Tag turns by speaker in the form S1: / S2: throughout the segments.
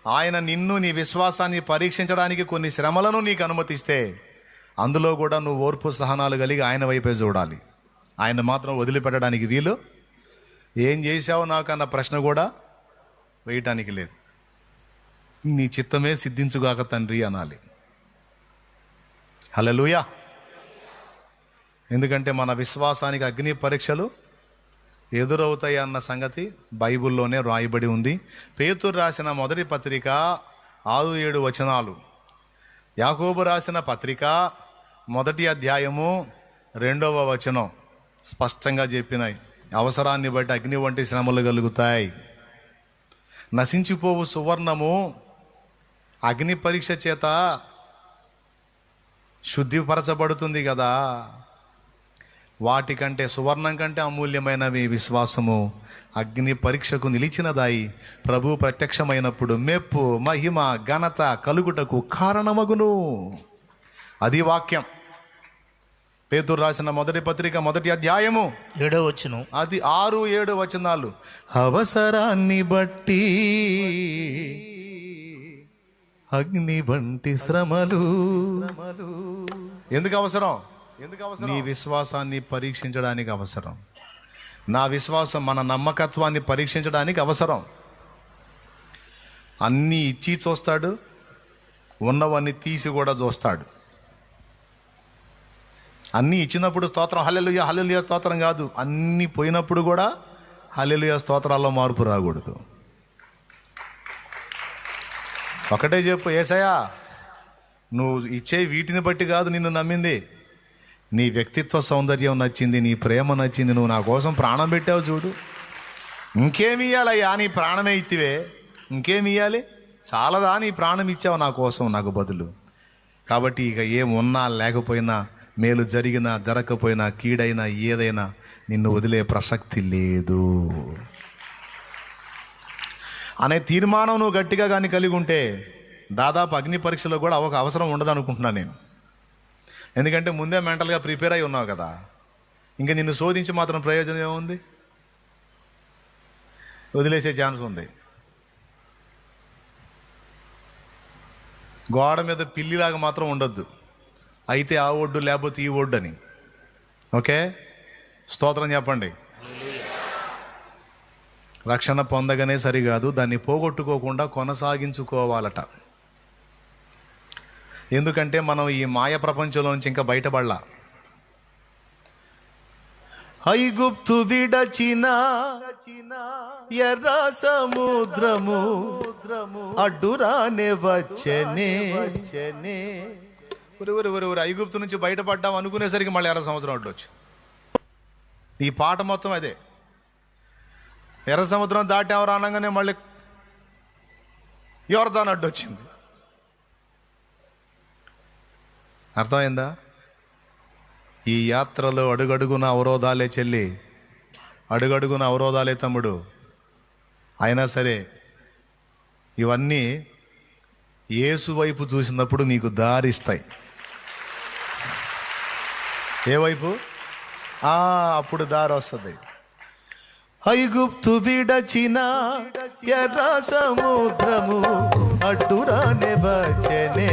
S1: ఆయన నిన్ను, నీ విశ్వాసాన్ని పరీక్షించడానికి కొన్ని శ్రమలను నీకు అనుమతిస్తే అందులో కూడా నువ్వు ఓర్పు సహనాలు కలిగి ఆయన వైపే చూడాలి. ఆయన మాత్రం వదిలిపెట్టడానికి వీలు. ఏం చేశావు నాకన్న ప్రశ్న కూడా వేయటానికి లేదు. నీ చిత్తమే సిద్ధించుగాక తండ్రి అనాలి. హల్లెలూయా. ఎందుకంటే మన విశ్వాసానికి అగ్ని పరీక్షలు ఎదురవుతాయి అన్న సంగతి బైబిల్లోనే రాయబడి ఉంది. పేతురు రాసిన మొదటి పత్రిక 6-7 వచనాలు, యాకోబు రాసిన పత్రిక 1వ అధ్యాయము 2వ వచనం స్పష్టంగా చెప్పినాయి. అవసరాన్ని బట్టి అగ్ని వంటి శ్రమలు కలుగుతాయి. నశించిపోవు సువర్ణము అగ్ని పరీక్ష చేత శుద్ధిపరచబడుతుంది కదా. వాటికంటే, సువర్ణం కంటే అమూల్యమైనవి విశ్వాసము. అగ్ని పరీక్షకు నిలిచినదాయి ప్రభు ప్రత్యక్షమైనప్పుడు మెప్పు, మహిమ, ఘనత కలుగుటకు కారణమగును. అది వాక్యం. పేతురు రాసిన మొదటి పత్రిక 1వ అధ్యాయము
S2: 7వ వచనం,
S1: అది 6-7 వచనాలు. అవసరాన్ని బట్టి అగ్ని వంటి శ్రమలు. ఎందుకు అవసరం? నీ విశ్వాసాన్ని పరీక్షించడానికి అవసరం. నా విశ్వాసం, మన నమ్మకత్వాన్ని పరీక్షించడానికి అవసరం. అన్నీ ఇచ్చి చూస్తాడు, ఉన్నవన్నీ తీసి కూడా చూస్తాడు. అన్నీ ఇచ్చినప్పుడు స్తోత్రం హల్లెలూయా హల్లెలూయా స్తోత్రం కాదు, అన్నీ పోయినప్పుడు కూడా హల్లెలూయా స్తోత్రాల్లో మార్పు రాకూడదు. ఒకటే చెప్పు, యేసయ్యా నువ్వు ఇచ్చే వీటిని బట్టి కాదు నిన్ను నమ్మింది, నీ వ్యక్తిత్వ సౌందర్యం నచ్చింది, నీ ప్రేమ నచ్చింది, నువ్వు నా కోసం ప్రాణం పెట్టావు చూడు. ఇంకేమి ఇయ్యాలయ్యా? నీ ప్రాణమే ఇత్తివే, ఇంకేమి ఇయ్యాలి? చాలదా నీ ప్రాణం ఇచ్చావు నా కోసం, నాకు బదులు. కాబట్టి ఇక ఏమున్నా లేకపోయినా, మేలు జరిగినా జరగకపోయినా, కీడైనా ఏదైనా నిన్ను వదిలే ప్రసక్తి లేదు అనే తీర్మానం నువ్వు గట్టిగా కానీ కలిగి ఉంటే దాదాపు అగ్ని పరీక్షలో కూడా ఒక అవసరం ఉండదు అనుకుంటున్నాను నేను. ఎందుకంటే ముందే మెంటల్గా ప్రిపేర్ అయి ఉన్నావు కదా. ఇంకా నిన్ను శోధించి మాత్రం ప్రయోజనం ఏముంది? వదిలేసే ఛాన్స్ ఉంది. గోడ మీద పిల్లిలాగా మాత్రం ఉండొద్దు, అయితే ఆ ఒడ్డు లేకపోతే ఈ ఒడ్డు అని. ఓకే, స్తోత్రం చెప్పండి. రక్షణ పొందగానే సరికాదు, దాన్ని పోగొట్టుకోకుండా కొనసాగించుకోవాలట. ఎందుకంటే మనం ఈ మాయ ప్రపంచంలోంచి ఇంకా బయటపడలా. ఐగుప్తు విడచిన ఎర్ర సముద్రము అడ్డురానే వచ్చనే. ఐగుప్తు నుంచి బయటపడ్డాం అనుకునేసరికి మళ్ళీ 60 సంవత్సరం అడ్డొచ్చు. ఈ పాట మొత్తం అదే. ఎర్ర సముద్రం దాటాం రానంగానే మళ్ళీ యోర్దాను అడ్డొచ్చింది. అర్థమైందా? ఈ యాత్రలో అడుగడుగున అవరోధాలే చెల్లి, అడుగడుగున అవరోధాలే తమ్ముడు. అయినా సరే ఇవన్నీ యేసు వైపు చూసినప్పుడు నీకు దారిస్తాయి. ఏ వైపు? అప్పుడు దారి వస్తుంది. ఐగుప్తు విడచిన ఎర్ర సముద్రము అడ్డురానే వచ్చనే.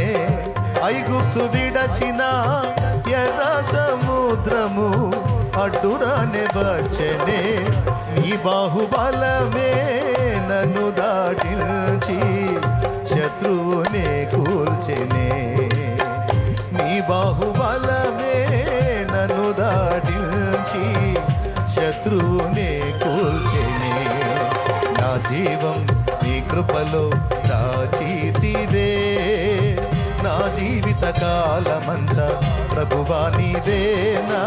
S1: ఐగుప్తు విడచిన ఎర్ర సముద్రము అడ్డురానే వచ్చనే. నీ బాహుబలమే నన్ను దాటించి శత్రువునే కూల్చెనే. నీ బాహుబలమే నన్ను దాటించి శత్రువునే కూల్చెనే. నా జీవం నీ కృపలో దాచితివే, నా జీవిత కాలమంతా ప్రభువా నీవే నా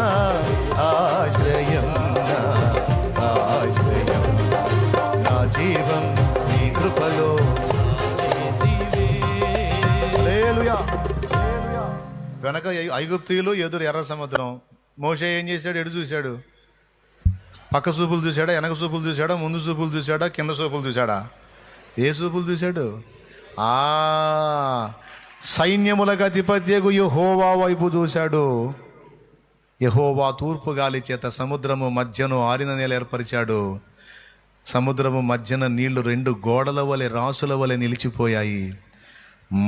S1: ఆశ్రయం, నా ఆశ్రయం. నా జీవం నీ కృపలో. హల్లెలూయా. వెనక ఐగుప్తీయులు, ఎదురు ఎర్ర సముద్రం. మోషే ఏం చేశాడు? ఎడు చూశాడు? పక్క చూపులు చూశాడా? వెనక చూపులు చూశాడా? ముందు చూపులు చూశాడా? కింద చూపులు చూశాడా? ఏ చూపులు చూశాడు? సైన్యములకు అధిపత్యకు యెహోవా వైపు చూశాడు. యెహోవా తూర్పు గాలి చేత సముద్రము మధ్యను ఆరిన నేల ఏర్పరిచాడు. సముద్రము మధ్యన నీళ్లు 2 గోడల వలె రాసుల వలె నిలిచిపోయాయి.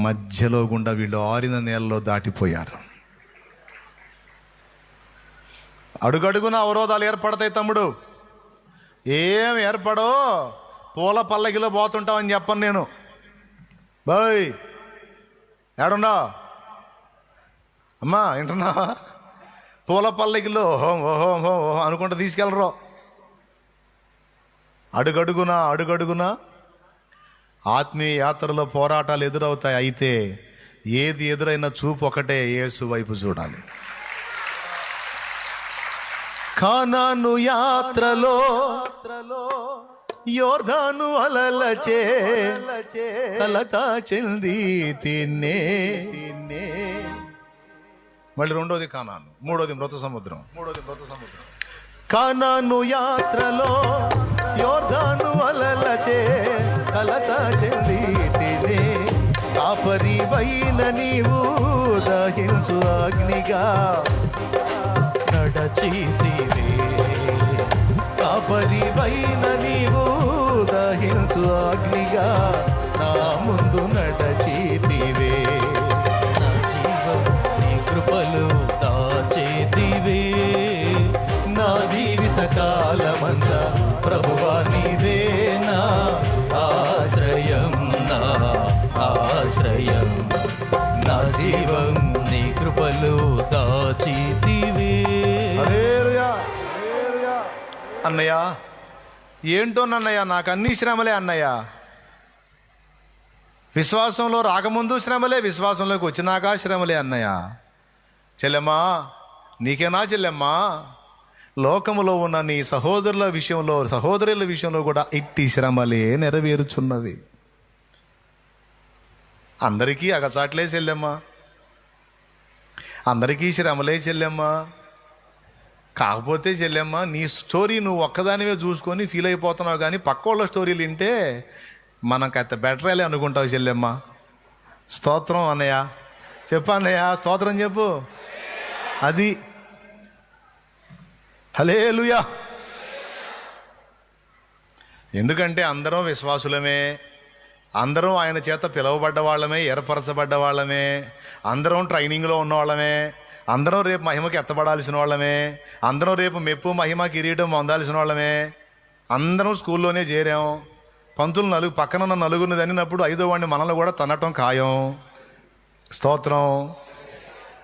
S1: మధ్యలో గుండా వీళ్ళు ఆరిన నేలలో దాటిపోయారు. అడుగడుగున అవరోధాలు ఏర్పడతాయి తమ్ముడు. ఏం ఏర్పడో పూల పల్లకిలో పోతుంటామని చెప్పను నేను. బాయ్ ఏడున్నా అమ్మా వింటున్నావా? పూల పల్లకిలో ఓహోం ఓహోం ఓహోం అనుకుంటూ తీసుకెళ్ళరు. అడుగడుగునా ఆత్మీయ యాత్రలో పోరాటాలు ఎదురవుతాయి. అయితే ఏది ఎదురైనా చూపు ఒకటే, యేసు వైపు చూడాలి. కానాను యాత్రలో యోర్దాను అలలచే కలత చెంది తిన్నే. మళ్ళీ రెండోది కానాను, మూడోది మృత సముద్రం. కానాను యాత్రలో యోర్దాను అలలచే కలత చెంది తినే. కాపరివైన నీవు దహించు అగ్నిగా నడచితివే. కాపరివైన నీవు దహించు అగ్నిగా నా ముందు నడచితివే. నా జీవం నీ కృపలు దాచేతివే. నా జీవిత కాలమంతా ప్రభువా నీవే నా ఆశ్రయం, నా ఆశ్రయం. నా జీవం నీ కృపలు దాచితివే. అన్నయ్య ఏంటోనన్నయ్య, నాకు అన్ని శ్రమలే అన్నయ్య. విశ్వాసంలో రాకముందు శ్రమలే, విశ్వాసంలోకి వచ్చినాక శ్రమలే అన్నయ్య. చెల్లెమ్మా నీకేనా చెల్లెమ్మా? లోకములో ఉన్న నీ సహోదరుల విషయంలో, సహోదరుల విషయంలో కూడా ఇట్టి శ్రమలే నెరవేరుచున్నవి. అందరికీ అగచాట్లే చెల్లెమ్మా, అందరికీ శ్రమలే చెల్లెమ్మా. కాకపోతే చెల్లెమ్మా నీ స్టోరీ నువ్వు ఒక్కదానివే చూసుకొని ఫీల్ అయిపోతున్నావు, కానీ పక్క వాళ్ళ స్టోరీలు వింటే మనకైతే బెటరేలే అనుకుంటావు చెల్లెమ్మా. స్తోత్రం అన్నయ్య, చెప్పు అన్నయ్య, స్తోత్రం చెప్పు. అది హల్లెలూయా. ఎందుకంటే అందరం విశ్వాసులమే, అందరం ఆయన చేత పిలువబడ్డ వాళ్ళమే, ఏర్పరచబడ్డ వాళ్ళమే, అందరం ట్రైనింగ్లో ఉన్న వాళ్ళమే, అందరం రేపు మహిమకి ఎత్తబడాల్సిన వాళ్ళమే, అందరం రేపు మెప్పు మహిమ కిరీటం పొందాల్సిన వాళ్ళమే, అందరం స్కూల్లోనే చేరాం. పంతులు పక్కన ఉన్న నలుగురిని తన్నినప్పుడు 5వ వాడిని మనల్ని కూడా తన్నటం ఖాయం. స్తోత్రం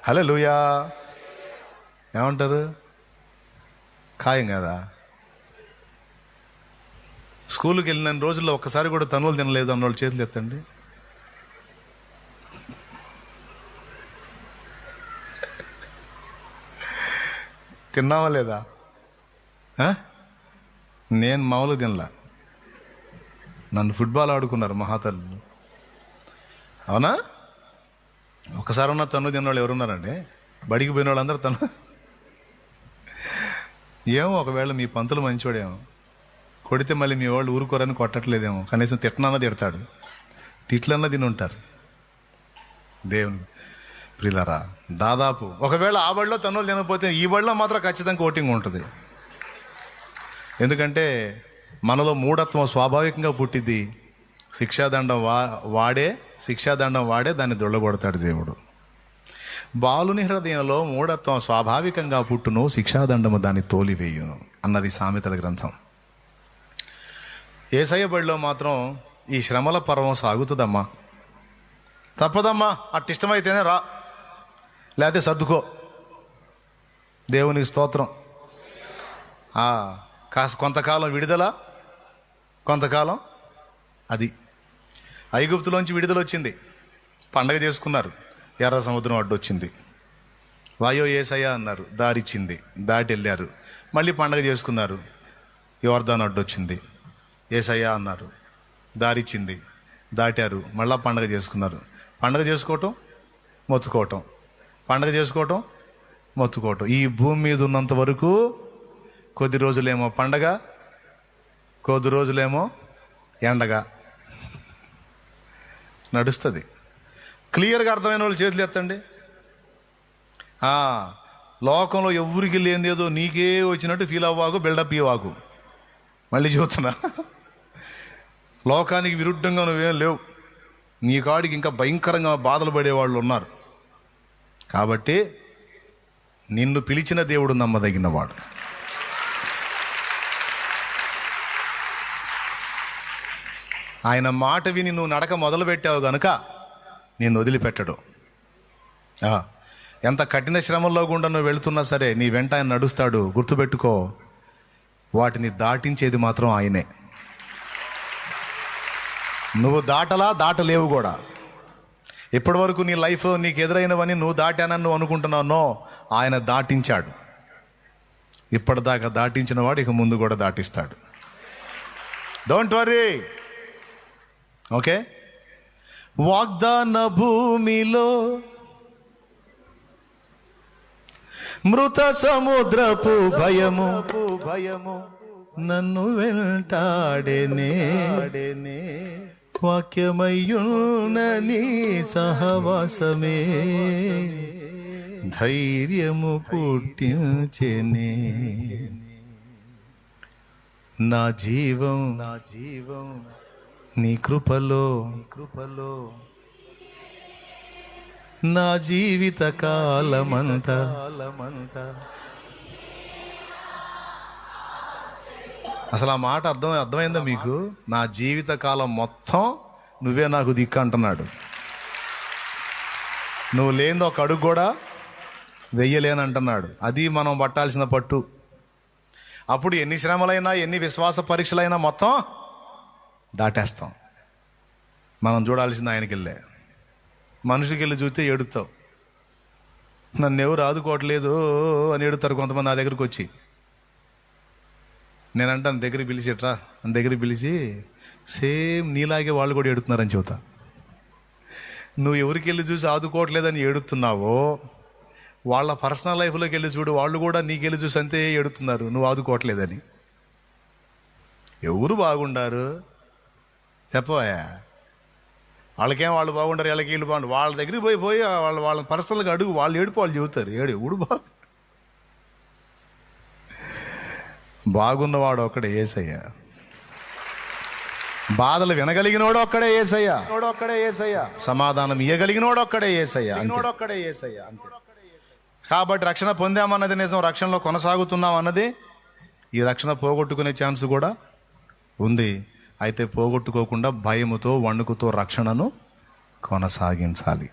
S1: హల్లెలూయా. ఏమంటారు? ఖాయం కదా. స్కూల్కి వెళ్ళిన రోజుల్లో ఒక్కసారి కూడా తనులు తినలేదు అన్నోళ్ళు చేతులు ఎత్తండి. తిన్నావా లేదా? నేను మామూలుగా తినలా. నన్ను ఫుట్బాల్ ఆడుకున్నారు మహాతల్లు. అవునా? ఒకసారి ఉన్న తను తిన్నవాళ్ళు ఎవరున్నారండి? బడికి పోయిన వాళ్ళందరూ తను. ఏమో ఒకవేళ మీ పంతులు మంచివాడేమో, కొడితే మళ్ళీ మీ వాళ్ళు ఊరుకోరని కొట్టట్లేదేమో, కనీసం తిట్టనన్నా తిడతాడు, తిట్లన్నా తిని ఉంటారు. దేవుని ప్రియులారా, దాదాపు ఒకవేళ ఆ బడిలో తనులు తినకపోతే ఈ బడిలో మాత్రం ఖచ్చితంగా కోటింగ్ ఉంటుంది. ఎందుకంటే మనలో మూఢత్వం స్వాభావికంగా పుట్టిద్ది. శిక్షాదండం వాడే దాన్ని దొళ్ళగొడతాడు దేవుడు. బాలుని హృదయంలో మూఢత్వం స్వాభావికంగా పుట్టును, శిక్షాదండము దాన్ని తోలివేయును అన్నది సామెతల గ్రంథం. యేసయ్య బడిలో మాత్రం ఈ శ్రమల పర్వం సాగుతుందమ్మా. తప్పదమ్మా, అట్టిష్టమైతేనే రా, లేకపోతే సర్దుకో. దేవునికి స్తోత్రం. కాస్త కొంతకాలం విడుదల, కొంతకాలం అది. ఐగుప్తులోంచి విడుదల వచ్చింది, పండగ చేసుకున్నారు, ఎర్ర సముద్రం అడ్డొచ్చింది, వాయో యేసయ్య అన్నారు, దారిచ్చింది, దాటి వెళ్ళారు, మళ్ళీ పండగ చేసుకున్నారు, యోర్దాను అడ్డొచ్చింది, యేసయ్య అన్నారు, దారిచ్చింది, దాటారు, మళ్ళా పండగ చేసుకున్నారు. పండగ చేసుకోవటం మొత్తుకోవటం, పండగ చేసుకోవటం మొత్తుకోవటం. ఈ భూమి మీద ఉన్నంత వరకు కొద్ది రోజులేమో పండగ, కొద్ది రోజులేమో ఎండగా నడుస్తుంది. క్లియర్గా అర్థమైన వాళ్ళు చేతులు ఎత్తండి. లోకంలో ఎవరికి లేనిదేదో నీకే వచ్చినట్టు ఫీల్ అవ్వాకు, బిల్డప్ ఇవ్వాకు. మళ్ళీ చూస్తున్నా, లోకానికి విరుద్ధంగా నువ్వేం లేవు. నీ కాడికి ఇంకా భయంకరంగా బాధలు పడేవాళ్ళు ఉన్నారు. కాబట్టి నిన్ను పిలిచిన దేవుడు నమ్మదగినవాడు. ఆయన మాట విని నువ్వు నడక మొదలు పెట్టావు గనుక నిన్ను వదిలిపెట్టడు. ఎంత కఠిన శ్రమల్లో గుండా నువ్వు వెళుతున్నా సరే నీ వెంట ఆయన నడుస్తాడు. గుర్తుపెట్టుకో, వాటిని దాటించేది మాత్రం ఆయనే. నువ్వు దాటలేవు కూడా. ఇప్పటి వరకు నీ లైఫ్ నీకు ఎదురైనవని నువ్వు దాటానని నువ్వు అనుకుంటున్నావు. ఆయన దాటించాడు. ఇప్పటిదాకా దాటించిన వాడు ఇక ముందు కూడా దాటిస్తాడు. Don't worry. ఓకే. వాగ్దాన భూమిలో మృత సముద్రపు భయము నన్ను వెంటాడేనే, వాక్యమయ్యున్న నీ సహవాసమే ధైర్యము పుట్టించెనే. నా జీవం నీ కృపలో నా జీవిత కాలమంతా. అసలు ఆ మాట అర్థమైందా మీకు? నా జీవిత కాలం మొత్తం నువ్వే నాకు దిక్కు అంటున్నాడు. నువ్వు లేనిది ఒక అడుగు కూడా వెయ్యలేనంటున్నాడు. అది మనం పట్టాల్సిన పట్టు. అప్పుడు ఎన్ని శ్రమలైనా ఎన్ని విశ్వాస పరీక్షలైనా మొత్తం దాటేస్తాం. మనం చూడాల్సింది ఆయనకి వెళ్ళే. మనిషికి వెళ్ళి చూస్తే ఏడుతావు. నన్ను ఎవరు ఆదుకోవట్లేదు అని ఏడుతారు కొంతమంది నా దగ్గరికి వచ్చి. నేనంటాను దగ్గరికి పిలిచేట్రా అని దగ్గరికి పిలిచి సేమ్ నీలాగే వాళ్ళు కూడా ఏడుతున్నారని చెబుతా. నువ్వు ఎవరికి వెళ్ళి చూసి ఆదుకోవట్లేదని ఏడుతున్నావో వాళ్ళ పర్సనల్ లైఫ్లోకి వెళ్ళి చూడు, వాళ్ళు కూడా నీకెళ్ళి చూసి అంతే ఏడుతున్నారు నువ్వు ఆదుకోవట్లేదని. ఎవరు బాగుండారు చెప్పవా? వాళ్ళకేం వాళ్ళు బాగుంటారు, వీళ్ళకి వీళ్ళు బాగుంటారు. వాళ్ళ దగ్గరికి పోయి వాళ్ళ పర్సనల్గా అడుగు, వాళ్ళు ఏడుపు వాళ్ళు చెబుతారు. ఎవడు బాగున్నవాడు ఒక్కడే యేసయ్య. బాధలు వినగలిగినోడు ఒక్కడే యేసయ్య. సమాధానం ఇయ్యగలిగినోడు ఒక్కడే యేసయ్య. అంతే. కాబట్టి రక్షణ పొందామన్నది నిజం, రక్షణలో కొనసాగుతున్నాం అన్నది. ఈ రక్షణ పోగొట్టుకునే ఛాన్స్ కూడా ఉంది. అయితే పోగొట్టుకోకుండా భయముతో వణుకుతో రక్షణను కొనసాగించాలి.